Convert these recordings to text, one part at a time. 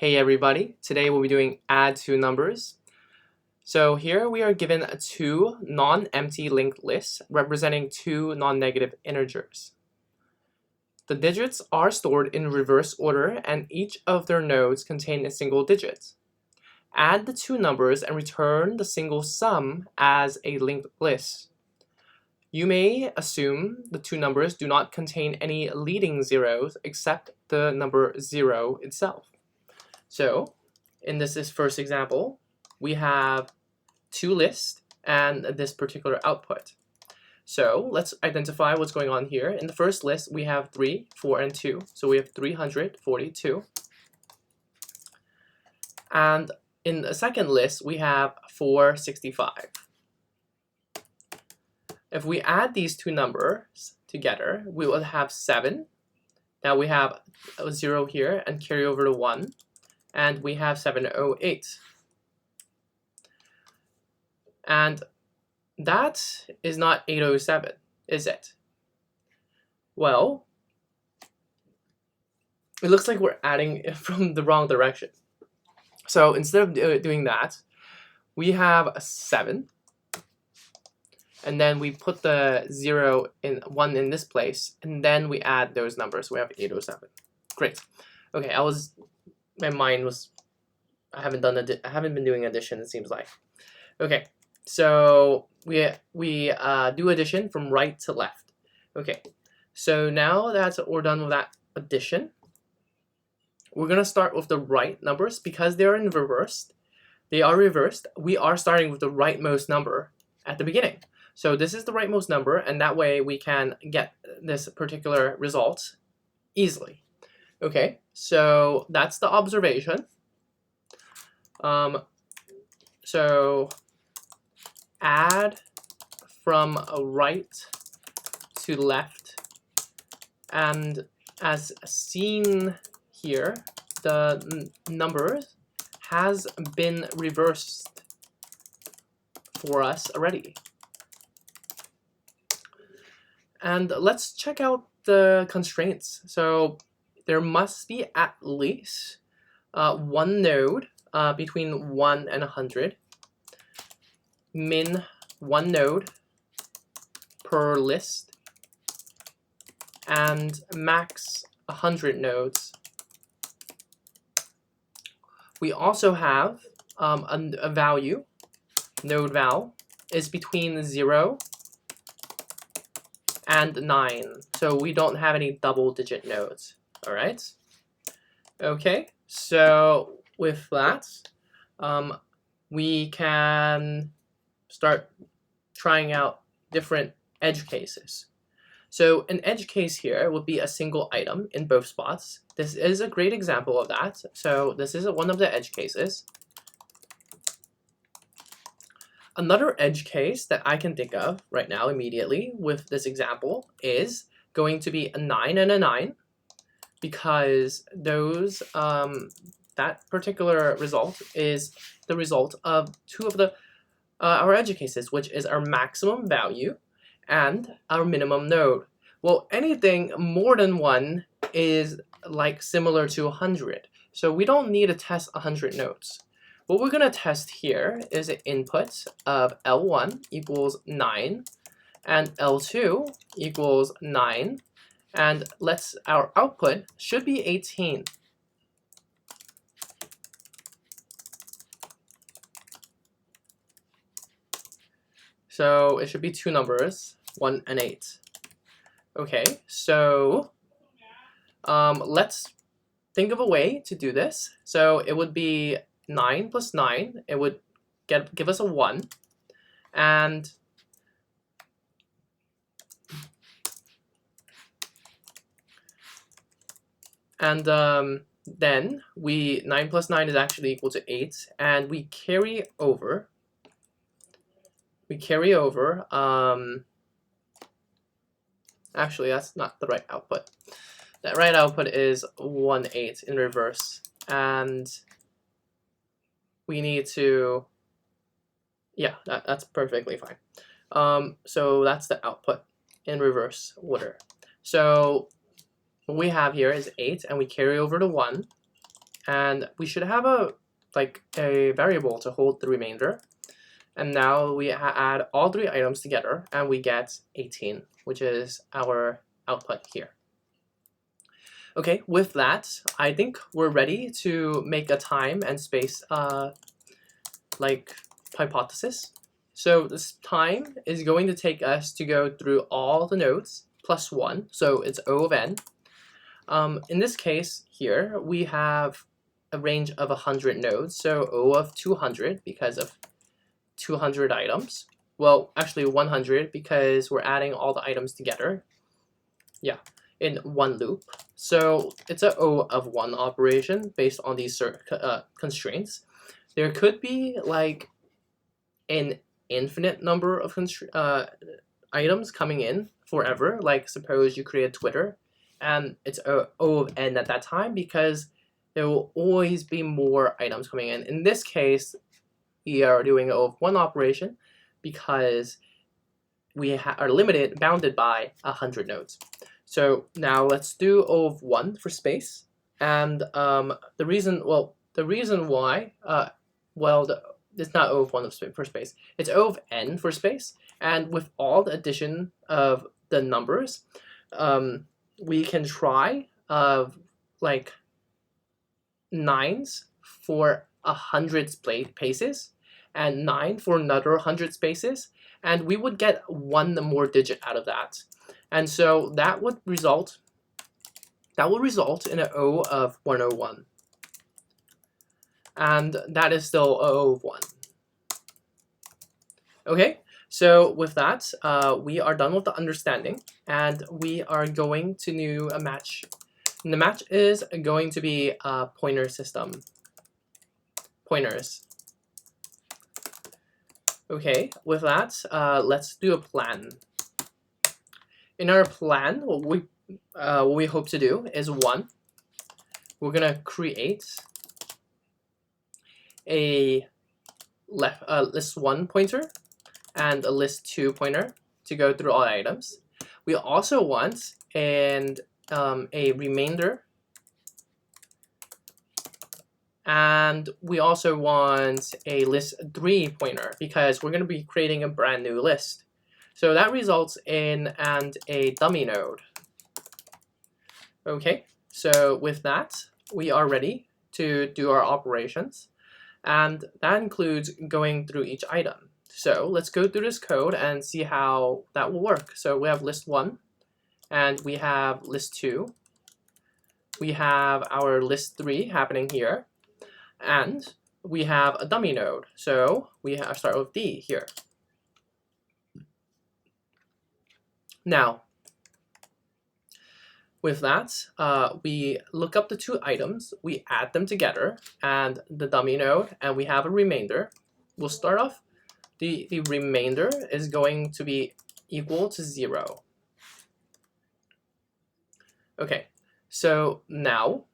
Hey everybody, today we'll be doing add two numbers. So here we are given two non-empty linked lists representing two non-negative integers. The digits are stored in reverse order and each of their nodes contain a single digit. Add the two numbers and return the single sum as a linked list. You may assume the two numbers do not contain any leading zeros except the number 0 itself. So in this first example, we have two lists and this particular output. So let's identify what's going on here. In the first list, we have 3, 4, and 2. So we have 342. And in the second list, we have 465. If we add these two numbers together, we will have 7. Now we have a 0 here and carry over to 1. And we have 708. And that is not 807, is it? Well, it looks like we're adding from the wrong direction. So instead of doing that, we have a 7. And then we put the 1 in this place, and then we add those numbers. We have 807. Great. Okay, my mind was, I haven't been doing addition, it seems like. Okay, so we do addition from right to left. Okay, so now that we're done with that addition, we're gonna start with the right numbers because they are reversed. We are starting with the rightmost number at the beginning. So this is the rightmost number, and that way we can get this particular result easily. Okay, so that's the observation. So add from right to left, and as seen here, the number has been reversed for us already. And let's check out the constraints. So there must be at least one node between 1 and 100, min one node per list, and max 100 nodes. We also have a value, node val, is between 0 and 9. So we don't have any double-digit nodes. All right. Okay. So with that, we can start trying out different edge cases. So an edge case here would be a single item in both spots. This is a great example of that. So this is one of the edge cases. Another edge case that I can think of right now immediately with this example is going to be a 9 and a 9, because those that particular result is the result of two of the our edge cases, which is our maximum value and our minimum node. Well, anything more than 1 is like similar to 100, so we don't need to test 100 nodes. What we're going to test here is an input of L1 equals 9 and L2 equals 9, and our output should be 18. So it should be two numbers, 1 and 8. Okay, so let's think of a way to do this. So it would be 9 plus 9, it would give us a 1, and then 9 plus 9 is actually equal to 8, and we carry over, actually that's not the right output. That right output is 1, 8 in reverse, and we need to, yeah, that's perfectly fine. So that's the output in reverse order. So what we have here is 8, and we carry over to 1, and we should have a variable to hold the remainder. And now we add all 3 items together, and we get 18, which is our output here. Okay, with that, I think we're ready to make a time and space hypothesis. So this time is going to take us to go through all the nodes plus 1, so it's O of n. In this case here, we have a range of 100 nodes, so O of 200 because of 200 items. Well, actually 100 because we're adding all the items together. Yeah, in one loop. So it's a O of 1 operation based on these constraints. There could be like an infinite number of items coming in forever. Like suppose you create Twitter and it's O of n at that time because there will always be more items coming in. In this case, we are doing O of 1 operation because we are bounded by 100 nodes. So now let's do O of 1 for space. And the reason why, it's not O of 1 for space. It's O of n for space. And with all the addition of the numbers, we can try like 9s for 100 spaces and 9 for another 100 spaces, and we would get 1 more digit out of that. And so that would result in an O of 101. And that is still O of 1. Okay, so with that, we are done with the understanding, and we are going to do a match. And the match is going to be a pointer system. Pointers. Okay, with that, let's do a plan. In our plan, what we hope to do is 1, we're gonna create a list 1 pointer and a list 2 pointer to go through all items. We also want a remainder, and we also want a list 3 pointer because we're going to be creating a brand new list. So that results in a dummy node. Okay, so with that, we are ready to do our operations, and that includes going through each item. So let's go through this code and see how that will work. So we have list 1, and we have list 2. We have our list 3 happening here, and we have a dummy node. So we start with D here. Now, with that, we look up the 2 items, we add them together, and the dummy node, and we have a remainder. We'll start off, the remainder is going to be equal to 0. Okay, so now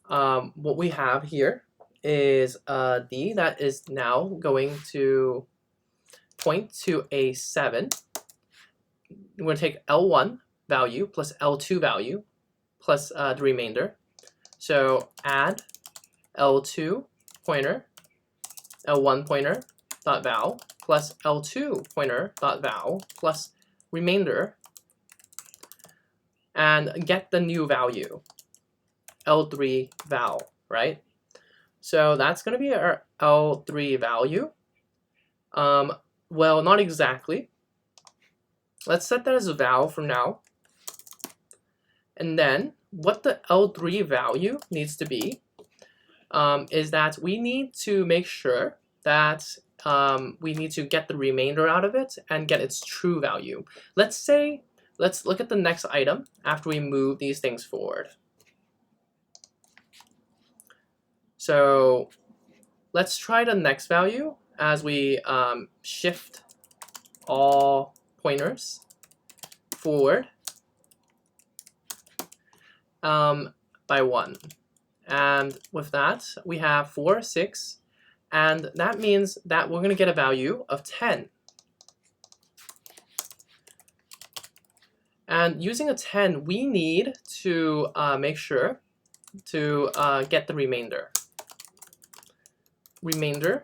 what we have here is D that is now going to point to a 7. We're going to take L1 value plus L2 value plus the remainder. So add L2 pointer, L1 pointer dot val plus L2 pointer dot val plus remainder, and get the new value, L3 val, right? So that's going to be our L3 value. Well, not exactly. Let's set that as a val for now. And then what the L3 value needs to be is that we need to make sure that we need to get the remainder out of it and get its true value. Let's look at the next item after we move these things forward. So let's try the next value as we shift all pointers forward by 1. And with that, we have 4, 6, and that means that we're going to get a value of 10. And using a 10, we need to make sure to get the remainder. remainder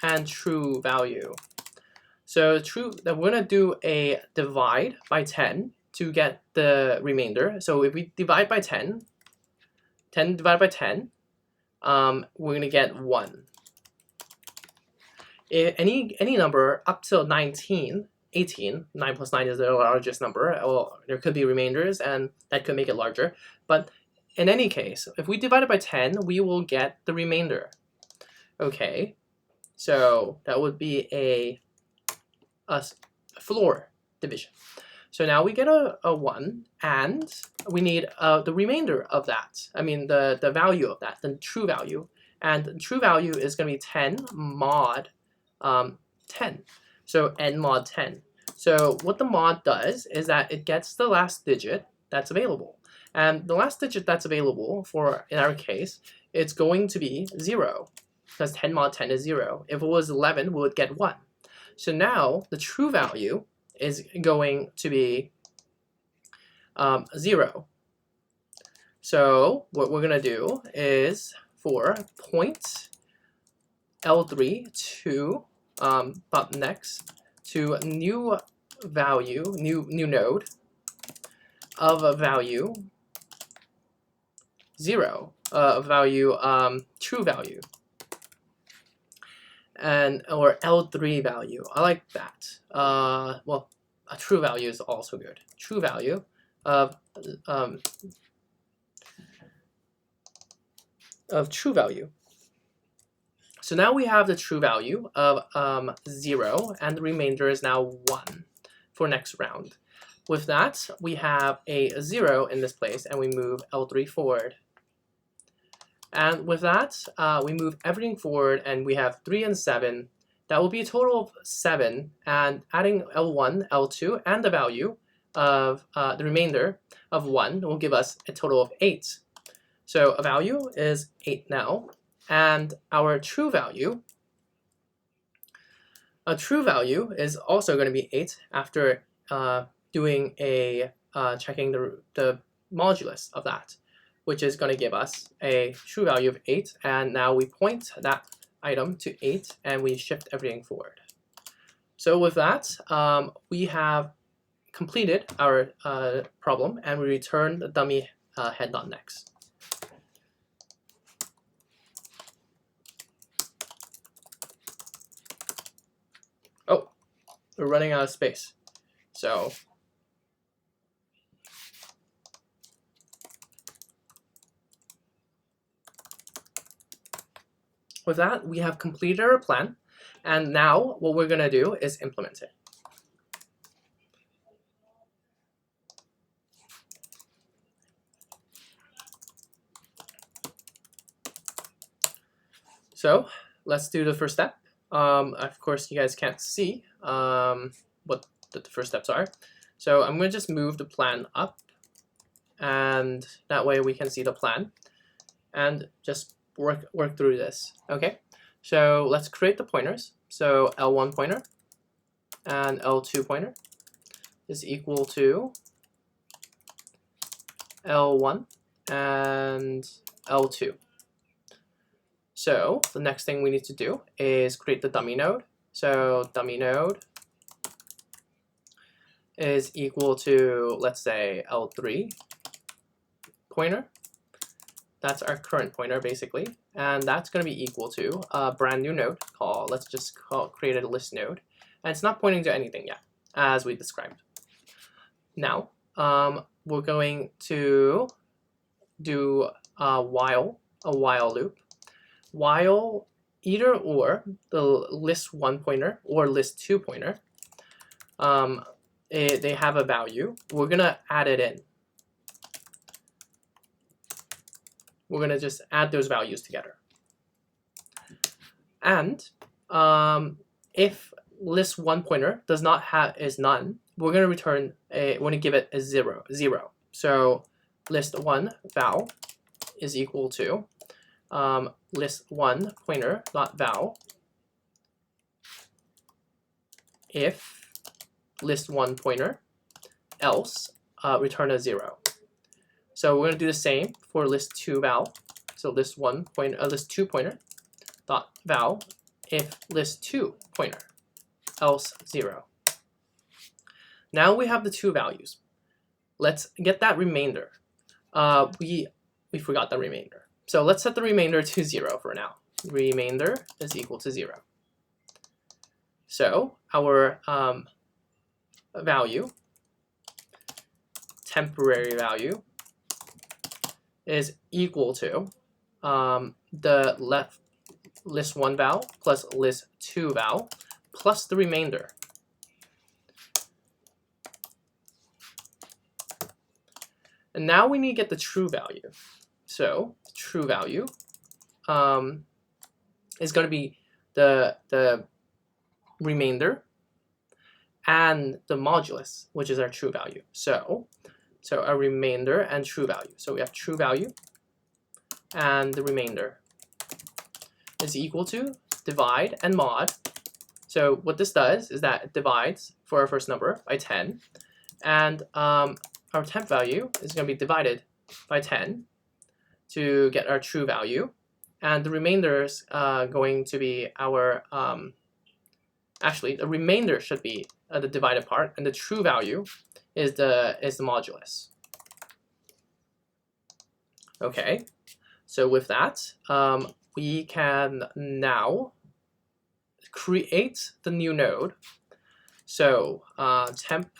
and true value. So we're gonna do a divide by 10 to get the remainder. So if we divide by 10 divided by 10, we're gonna get 1. Any number up till 19, 18, 9 plus 9 is the largest number. Well, there could be remainders, and that could make it larger. But in any case, if we divide it by 10, we will get the remainder. Okay, so that would be a floor division. So now we get a 1, and we need the remainder of that. I mean the value of that, the true value. And the true value is going to be 10 mod 10. So n mod 10. So what the mod does is that it gets the last digit that's available. And the last digit that's available for, in our case, it's going to be 0. Because 10 mod 10 is 0. If it was 11, we would get 1. So now the true value is going to be 0. So what we're going to do is for point L3 to next to new value, new node of a value 0, value true value, and or L3 value. I like that. Well, a true value is also good. True value of true value. So now we have the true value of 0, and the remainder is now 1 for next round. With that, we have a 0 in this place, and we move L3 forward. And with that, we move everything forward, and we have 3 and 7. That will be a total of 7, and adding L1, L2, and the value of the remainder of 1 will give us a total of 8. So a value is 8 now, and our true value, is also going to be 8 after doing a checking the modulus of that, which is going to give us a true value of 8, and now we point that item to 8 and we shift everything forward. So with that, we have completed our problem, and we return the dummy head dot next. Oh, we're running out of space. So with that, we have completed our plan, and now what we're going to do is implement it. So let's do the first step. Of course, you guys can't see what the first steps are. So I'm going to just move the plan up, and that way we can see the plan and just work through this. Okay, so let's create the pointers. So L1 pointer and L2 pointer is equal to L1 and L2. So the next thing we need to do is create the dummy node. So dummy node is equal to, let's say, L3 pointer. That's our current pointer, basically. And that's going to be equal to a brand new node called, let's just create a list node. And it's not pointing to anything yet, as we described. Now, we're going to do a while loop. While either or the list 1 pointer or list 2 pointer, they have a value. We're going to add it in. We're going to just add those values together. And if list 1 pointer does not have is none, we're going to return we're going to give it a 0. So list 1 val is equal to list 1 pointer dot val if list 1 pointer, else return a 0. So we're going to do the same for list 2 val. So list 2 pointer dot val if list2 pointer, else 0. Now we have the two values. Let's get that remainder. We forgot the remainder. So let's set the remainder to 0 for now. Remainder is equal to 0. So our value, temporary value, is equal to the left list1 val plus list2 val plus the remainder. And now we need to get the true value. So true value is going to be the remainder and the modulus, which is our true value. So our remainder and true value. So we have true value and the remainder is equal to divide and mod. So what this does is that it divides for our first number by 10, and our temp value is going to be divided by 10 to get our true value, and the remainder is going to be our actually the remainder should be the divided part, and the true value is the modulus. Okay, so with that, we can now create the new node. So temp,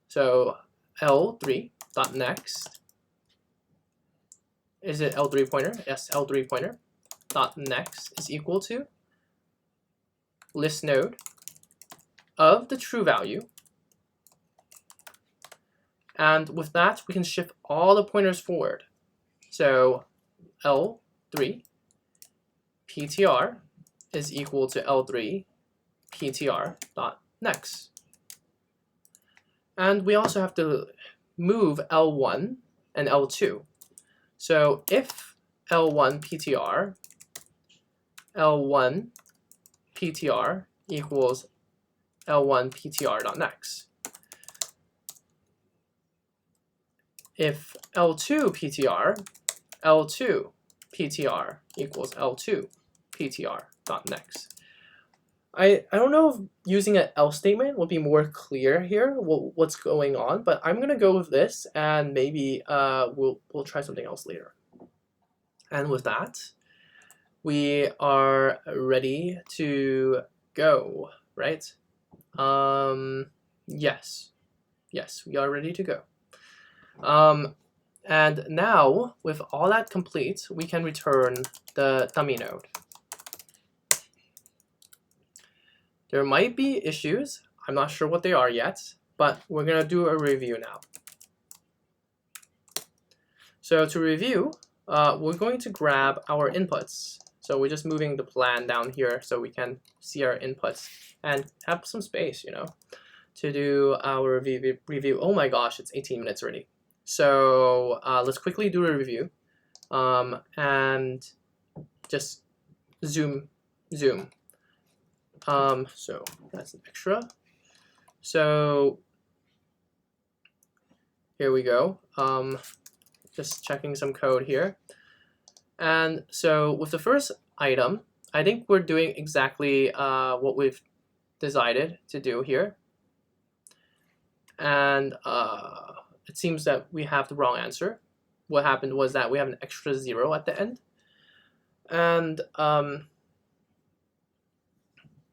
so L3.next, is it L3 pointer? Yes, L3 pointer dot next is equal to list node of the true value, and with that we can shift all the pointers forward. So L3 PTR is equal to L3 PTR dot next, and we also have to move L1 and L2. So if L1 PTR equals L1 PTR.next. If L2 PTR equals L2 PTR.next. I don't know if using an else statement would be more clear here, what's going on, but I'm gonna go with this, and maybe we'll try something else later. And with that, we are ready to go, right? Yes, we are ready to go. And now, with all that complete, we can return the dummy node. There might be issues. I'm not sure what they are yet, but we're going to do a review now. So to review, we're going to grab our inputs. So we're just moving the plan down here so we can see our inputs and have some space, to do our review. Oh my gosh, it's 18 minutes already. So let's quickly do a review and just zoom. So that's an extra. So here we go. Just checking some code here. And so with the first item, I think we're doing exactly what we've decided to do here. And it seems that we have the wrong answer. What happened was that we have an extra 0 at the end. And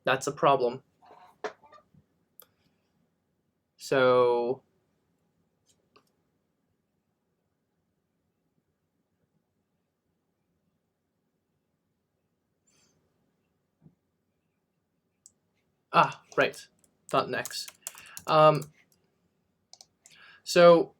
that's a problem. So right, .next. So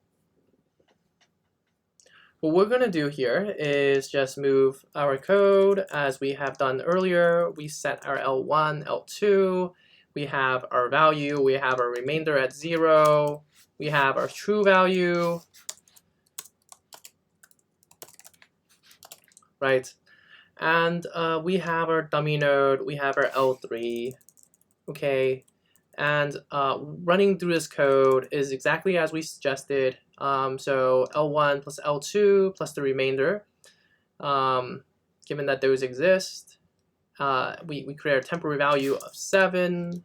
what we're going to do here is just move our code as we have done earlier. We set our L1, L2, we have our value, we have our remainder at 0, we have our true value, right? And we have our dummy node, we have our L3, okay? And running through this code is exactly as we suggested. So L1 plus L2 plus the remainder given that those exist, we create a temporary value of 7,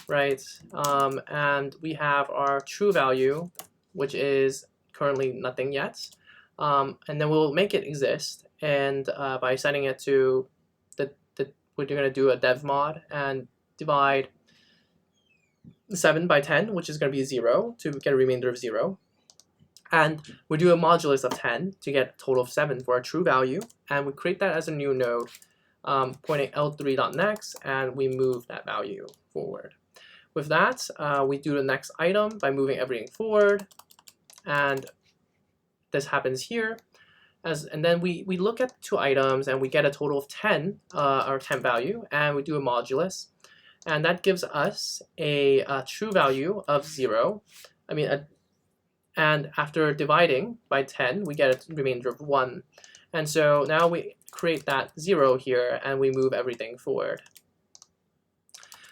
right? And we have our true value, which is currently nothing yet. And then we'll make it exist, and by setting it to we're going to do a dev mod and divide 7 by 10, which is going to be 0, to get a remainder of 0. And we do a modulus of 10 to get a total of 7 for our true value. And we create that as a new node, pointing L3.next, and we move that value forward. With that, we do the next item by moving everything forward. And this happens here. And then we look at 2 items, and we get a total of 10, our 10 value, and we do a modulus. And that gives us a true value of 0. And after dividing by 10, we get a remainder of 1. And so now we create that 0 here, and we move everything forward.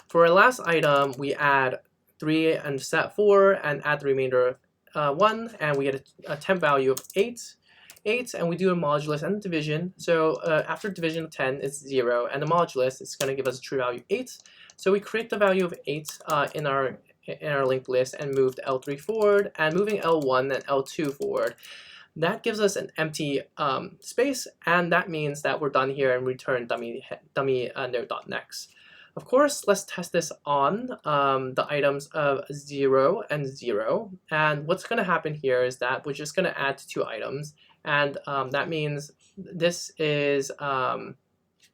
For our last item, we add 3 and set 4, and add the remainder of 1, and we get a temp value of 8, and we do a modulus and division. So after division of 10, it's 0, and the modulus is going to give us a true value 8. So we create the value of 8 in our linked list and move L3 forward, and moving L1 and L2 forward. That gives us an empty space, and that means that we're done here and return dummy node.next. Of course, let's test this on the items of 0 and 0. And what's going to happen here is that we're just going to add 2 items. And that means this is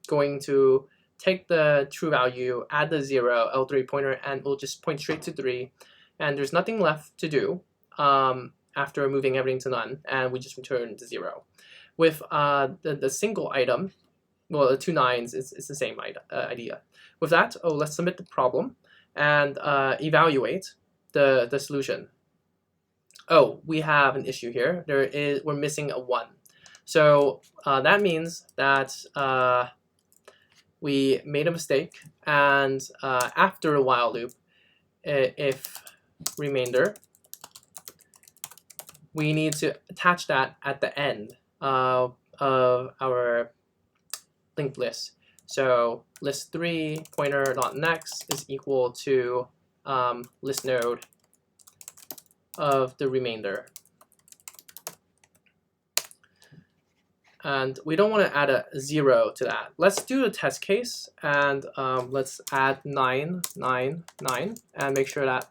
going to take the true value, add the 0, L3 pointer, and we'll just point straight to 3. And there's nothing left to do after moving everything to none, and we just return to 0. With the single item, well, the 2 9s, it's the same idea. With that, let's submit the problem and evaluate the solution. Oh, we have an issue here. We're missing a 1. So that means that we made a mistake, and after a while loop, if remainder, we need to attach that at the end of our linked list. So list3 pointer.next is equal to list node of the remainder. And we don't want to add a 0 to that. Let's do the test case, and let's add 9, 9, 9, and make sure that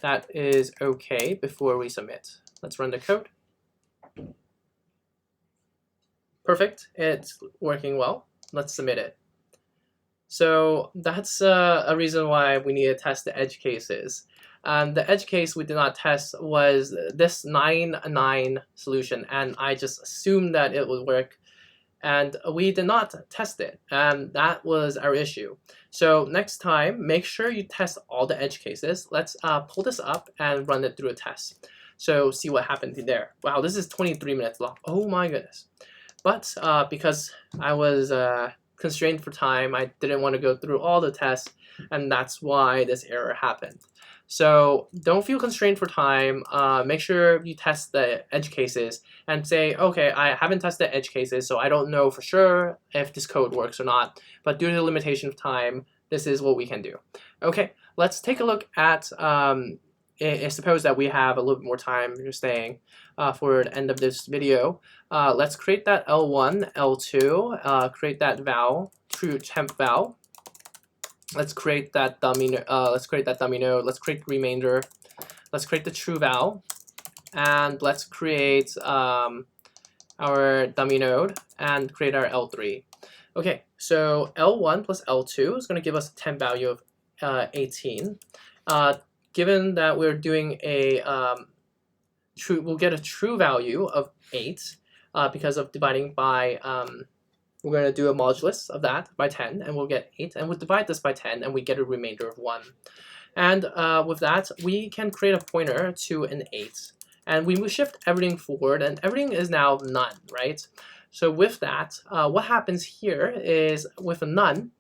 that is okay before we submit. Let's run the code. Perfect, it's working well. Let's submit it. So that's a reason why we need to test the edge cases. The edge case we did not test was this 9-9 solution, and I just assumed that it would work, and we did not test it, and that was our issue. So next time, make sure you test all the edge cases. Let's pull this up and run it through a test. So see what happened there. Wow, this is 23 minutes long. Oh my goodness. But because I was constrained for time, I didn't want to go through all the tests, and that's why this error happened. So don't feel constrained for time. Make sure you test the edge cases and say, okay, I haven't tested edge cases, so I don't know for sure if this code works or not. But due to the limitation of time, this is what we can do. Okay, let's take a look at, suppose that we have a little bit more time you're staying for the end of this video. Let's create that L1, L2, create that val, true temp val. Let's create that dummy. Let's create the remainder. Let's create the true val, and let's create our dummy node and create our L3. Okay, so L1 plus L2 is going to give us a temp value of 18. Given that we're doing a we'll get a true value of 8 because of dividing by. We're going to do a modulus of that by 10, and we'll get 8. And we'll divide this by 10, and we get a remainder of 1. And with that, we can create a pointer to an 8. And we will shift everything forward, and everything is now none, right? So with that, what happens here is with a none,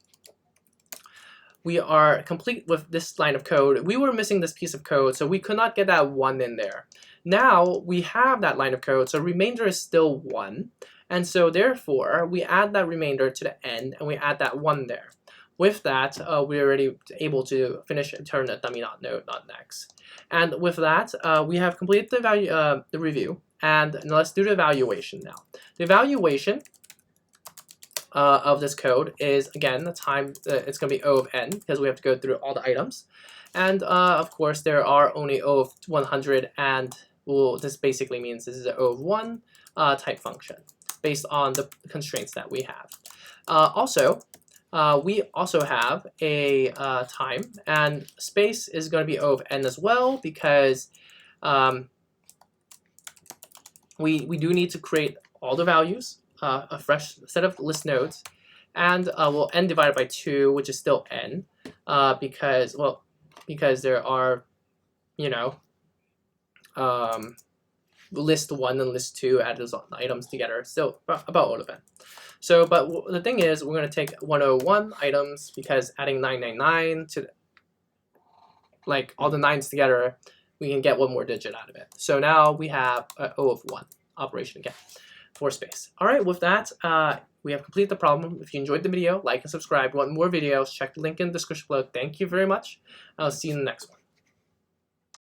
we are complete with this line of code. We were missing this piece of code, so we could not get that 1 in there. Now we have that line of code, so remainder is still 1. And so therefore, we add that remainder to the end, and we add that 1 there. With that, we're already able to finish and turn the dummy not node not next. And with that, we have completed the review. And let's do the evaluation now. The evaluation of this code is, again, the time, it's going to be O of n, because we have to go through all the items. And of course, there are only O of 100, and well, this basically means this is an O of 1 type function, based on the constraints that we have. We also have a time, and space is going to be O of n as well, because we do need to create all the values, a fresh set of list nodes, and we'll n divided by 2, which is still n, because there are, list 1 and list 2 add those items together, so about all of n. So, but the thing is, we're going to take 101 items, because adding 999 to all the 9s together, we can get 1 more digit out of it. So now we have an O of 1 operation again for space. All right, with that, we have completed the problem. If you enjoyed the video, like and subscribe. If you want more videos, check the link in the description below. Thank you very much. I'll see you in the next one.